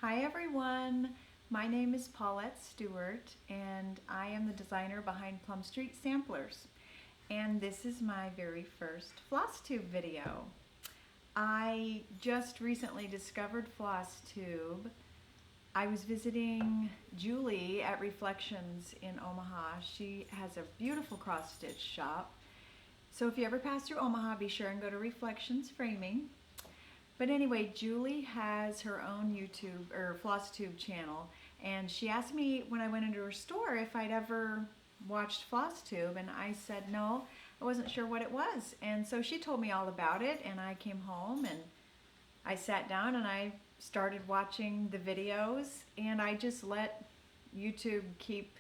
Hi everyone, my name is Paulette Stewart and I am the designer behind Plum Street Samplers. And this is my very first Flosstube video. I just recently discovered Flosstube. I was visiting Julie at Reflections in Omaha. She has a beautiful cross stitch shop. So if you ever pass through Omaha, be sure and go to Reflections Framing. But anyway, Julie has her own YouTube or Flosstube channel, and she asked me when I went into her store if I'd ever watched Flosstube, and I said no, I wasn't sure what it was. And so she told me all about it, and I came home and I sat down and I started watching the videos, and I just let YouTube keep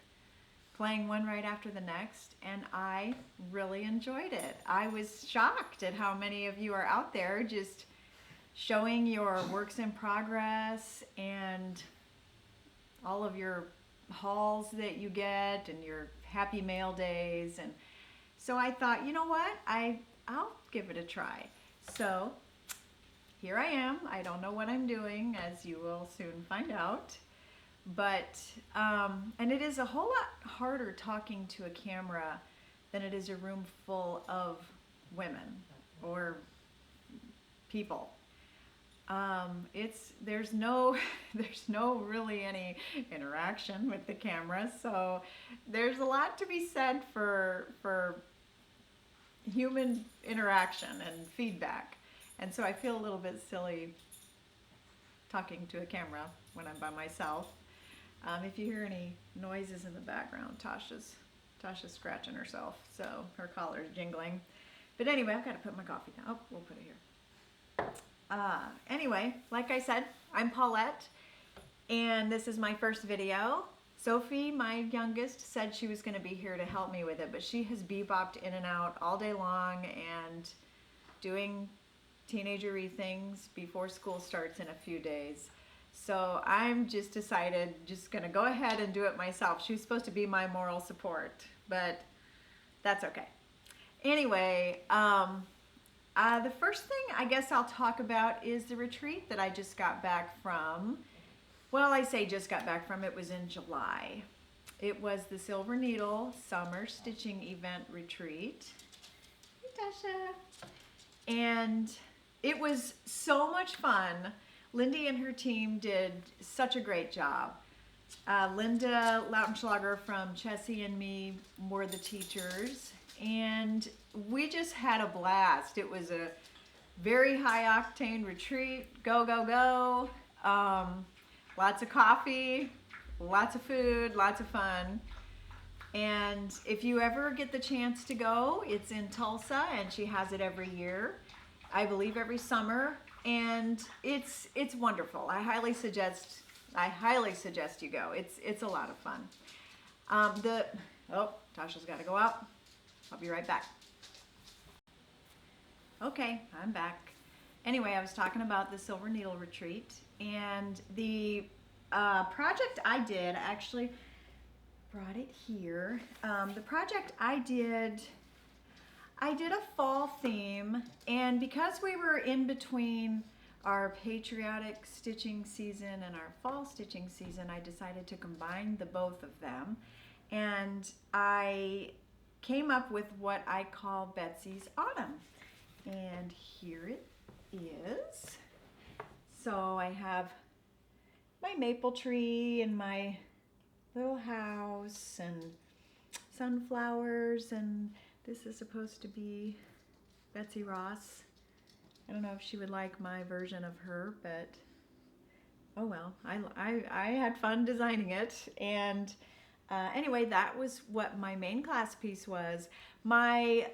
playing one right after the next, and I really enjoyed it. I was shocked at how many of you are out there just showing your works in progress and all of your hauls that you get and your happy mail days. And so I thought, you know what, I'll give it a try. So here I am. I don't know what I'm doing, as you will soon find out, but and it is a whole lot harder talking to a camera than it is a room full of women or people. There's no really any interaction with the camera, so there's a lot to be said for human interaction and feedback. And so I feel a little bit silly talking to a camera when I'm by myself. If you hear any noises in the background, Tasha's scratching herself, so her collar's jingling. But anyway, I've got to put my coffee down. Oh, we'll put it here. Anyway, like I said, I'm Paulette, and this is my first video. Sophie, my youngest, said she was going to be here to help me with it, but she has bebopped in and out all day long and doing teenagery things before school starts in a few days. So I'm just decided going to go ahead and do it myself. She was supposed to be my moral support, but that's okay. Anyway, the first thing I guess I'll talk about is the retreat that I just got back from. Well, I say just got back from, it was in July. It was the Silver Needle Summer Stitching Event Retreat. Hey, Tasha. And it was so much fun. Lindy and her team did such a great job. Linda Lautenschlager from Chessie and me were the teachers, and we just had a blast. It was a very high octane retreat. Go, go, go. Lots of coffee, lots of food, lots of fun. And if you ever get the chance to go, it's in Tulsa, and she has it every year. I believe every summer, and it's wonderful. I highly suggest you go. It's a lot of fun. Tasha's got to go out. I'll be right back. Okay, I'm back. Anyway, I was talking about the Silver Needle Retreat, and the project I did, I actually brought it here. The project I did a fall theme, and because we were in between our patriotic stitching season and our fall stitching season, I decided to combine the both of them, and I came up with what I call Betsy's Autumn. And here it is. So I have my maple tree and my little house and sunflowers, and this is supposed to be Betsy Ross. I don't know if she would like my version of her, but oh well, I had fun designing it. And anyway, that was what my main class piece was. My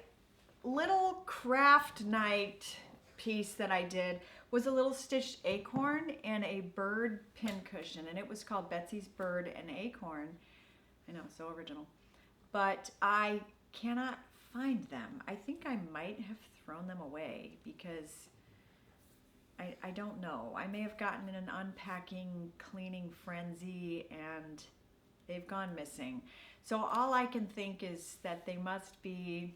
little craft night piece that I did was a little stitched acorn and a bird pincushion, and it was called Betsy's Bird and Acorn. I know, so original. But I cannot find them. I think I might have thrown them away because I don't know. I may have gotten in an unpacking, cleaning frenzy and they've gone missing. So all I can think is that they must be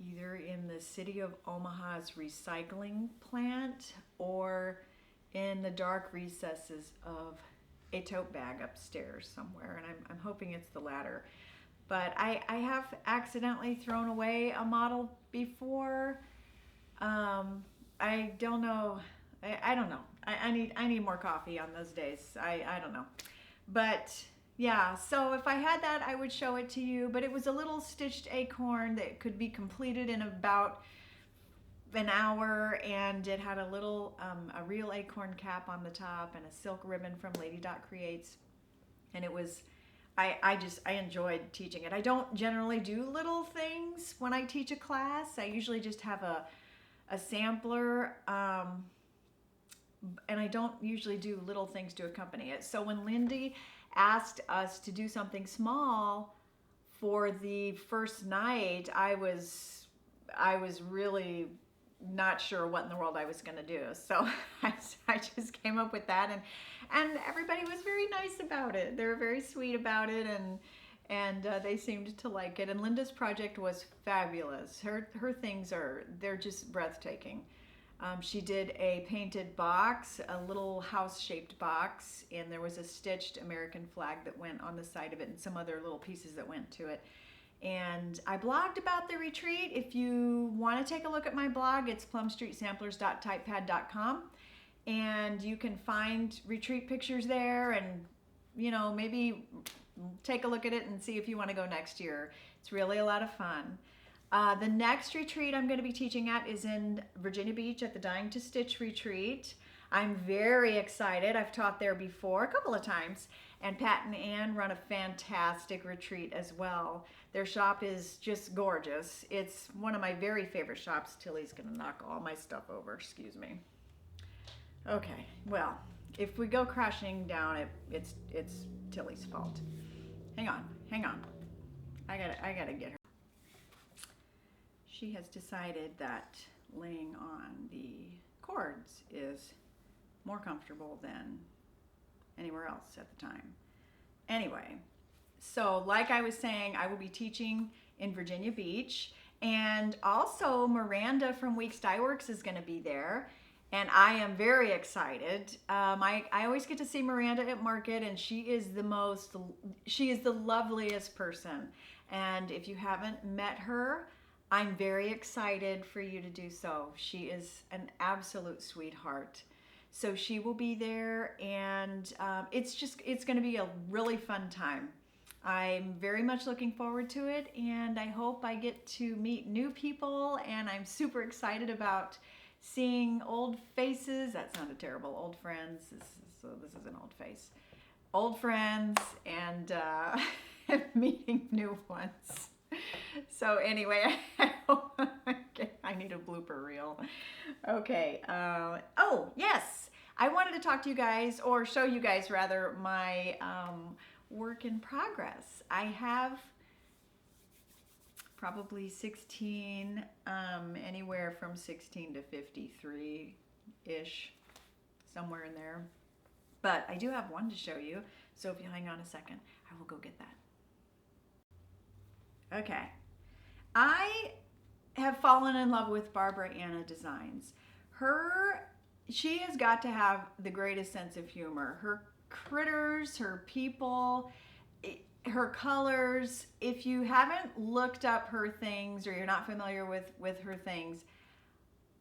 either in the city of Omaha's recycling plant or in the dark recesses of a tote bag upstairs somewhere, and I'm hoping it's the latter. But I have accidentally thrown away a model before. I don't know. I don't know. I need more coffee on those days. I don't know. But yeah, so if I had that, I would show it to you. But it was a little stitched acorn that could be completed in about an hour, and it had a little a real acorn cap on the top and a silk ribbon from Lady Dot Creates, and it was I enjoyed teaching it. I don't generally do little things when I teach a class. I usually just have a sampler, and I don't usually do little things to accompany it. So when Lindy asked us to do something small for the first night, I was really not sure what in the world I was going to do. So I just came up with that, and everybody was very nice about it. They were very sweet about it, and they seemed to like it. And Linda's project was fabulous. Her things they're just breathtaking. She did a painted box, a little house-shaped box, and there was a stitched American flag that went on the side of it and some other little pieces that went to it. And I blogged about the retreat. If you want to take a look at my blog, it's plumstreetsamplers.typepad.com, and you can find retreat pictures there, and maybe take a look at it and see if you want to go next year. It's really a lot of fun. The next retreat I'm going to be teaching at is in Virginia Beach at the Dying to Stitch retreat. I'm very excited. I've taught there before a couple of times, and Pat and Ann run a fantastic retreat as well. Their shop is just gorgeous. It's one of my very favorite shops. Tilly's going to knock all my stuff over, excuse me. Okay, well, if we go crashing down, it's Tilly's fault. Hang on. I gotta get her. She has decided that laying on the cords is more comfortable than anywhere else at the time. Anyway, so like I was saying, I will be teaching in Virginia Beach, and also Miranda from Weeks Dye Works is going to be there, and I am very excited. I always get to see Miranda at market, and she is the loveliest person. And if you haven't met her, I'm very excited for you to do so. She is an absolute sweetheart. So she will be there, and it's going to be a really fun time. I'm very much looking forward to it, and I hope I get to meet new people, and I'm super excited about seeing old faces. That sounded terrible. Old friends. This is an old face. Old friends, and meeting new ones. So anyway, I need a blooper reel. Okay. Oh, yes. I wanted to talk to you guys, or show you guys rather, my work in progress. I have probably 16, anywhere from 16 to 53-ish, somewhere in there. But I do have one to show you, so if you hang on a second, I will go get that. Okay, I have fallen in love with Barbara Anna Designs. She has got to have the greatest sense of humor. Her critters, her people, her colors. If you haven't looked up her things, or you're not familiar with her things,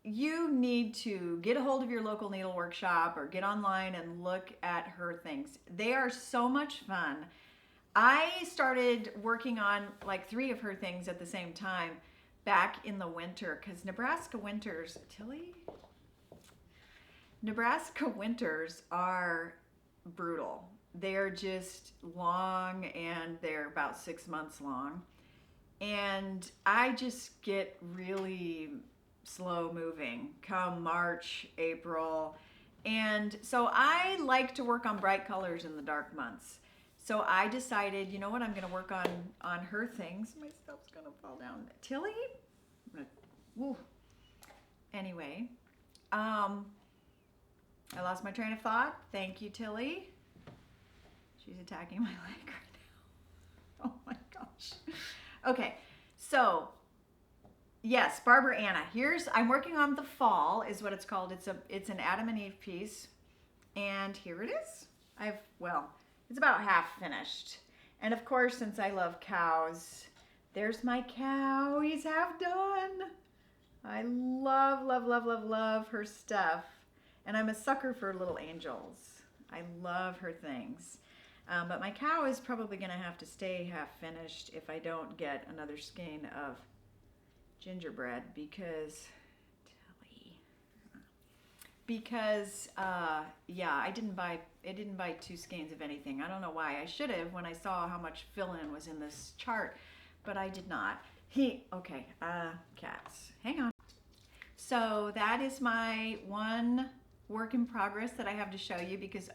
you need to get a hold of your local needlework shop or get online and look at her things. They are so much fun. I started working on like 3 of her things at the same time back in the winter, because Nebraska winters, Tilly? Nebraska winters are brutal. They're just long, and they're about 6 months long. And I just get really slow moving come March, April. And so I like to work on bright colors in the dark months. So I decided, you know what, I'm going to work on her things. My stuff's going to fall down. Tilly? Woo. Anyway, I lost my train of thought. Thank you, Tilly. She's attacking my leg right now. Oh my gosh. Okay, so yes, Barbara Anna. I'm working on the fall, is what it's called. It's an Adam and Eve piece. And here it is. Well, it's about half finished. And of course, since I love cows, there's my cow. He's half done. I love, love, love, love, love her stuff. And I'm a sucker for little angels. I love her things. But my cow is probably going to have to stay half finished if I don't get another skein of gingerbread because yeah, I didn't buy 2 skeins of anything. I don't know why. I should have when I saw how much fill-in was in this chart, but I did not. Cats. Hang on. So that is my one work in progress that I have to show you, because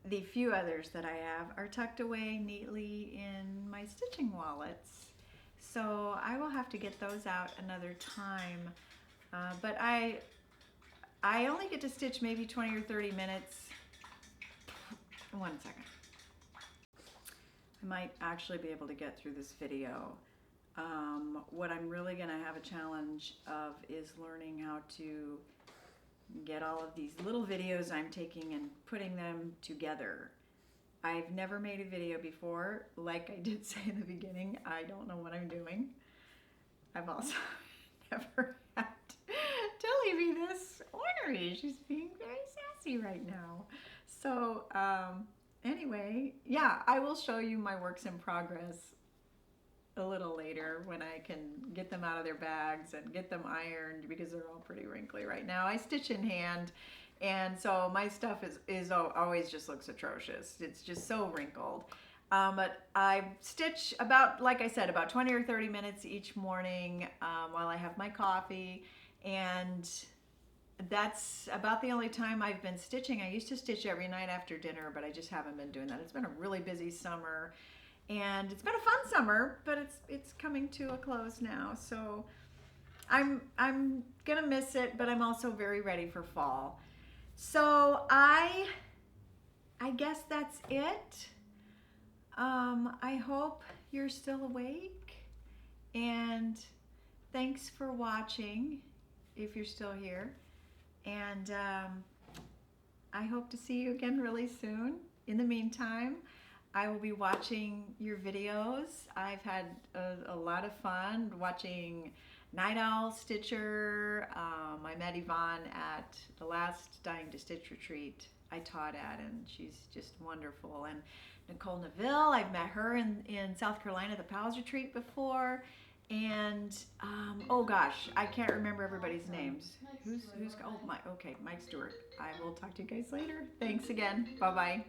the few others that I have are tucked away neatly in my stitching wallets. So I will have to get those out another time. But I only get to stitch maybe 20 or 30 minutes. One second. I might actually be able to get through this video. What I'm really going to have a challenge of is learning how to get all of these little videos I'm taking and putting them together. I've never made a video before. Like I did say in the beginning, I don't know what I'm doing. I've also never had Tilly be this ornery. She's being very sassy right now. So anyway, yeah, I will show you my works in progress a little later when I can get them out of their bags and get them ironed, because they're all pretty wrinkly right now. I stitch in hand, and so my stuff is always just looks atrocious. It's just so wrinkled. But I stitch about, like I said, about 20 or 30 minutes each morning while I have my coffee, and that's about the only time I've been stitching. I used to stitch every night after dinner, but I just haven't been doing that. It's been a really busy summer, and it's been a fun summer, but it's coming to a close now. So I'm gonna miss it, but I'm also very ready for fall. So I guess that's it. I hope you're still awake, and thanks for watching if you're still here. And I hope to see you again really soon. In the meantime, I will be watching your videos. I've had a lot of fun watching Night Owl Stitcher. I met Yvonne at the last Dying to Stitch retreat I taught at, and she's just wonderful. And Nicole Neville, I've met her in South Carolina at the Pals retreat before. And oh gosh, I can't remember everybody's names. Who's Mike Stewart. I will talk to you guys later. Thanks again. Bye-bye.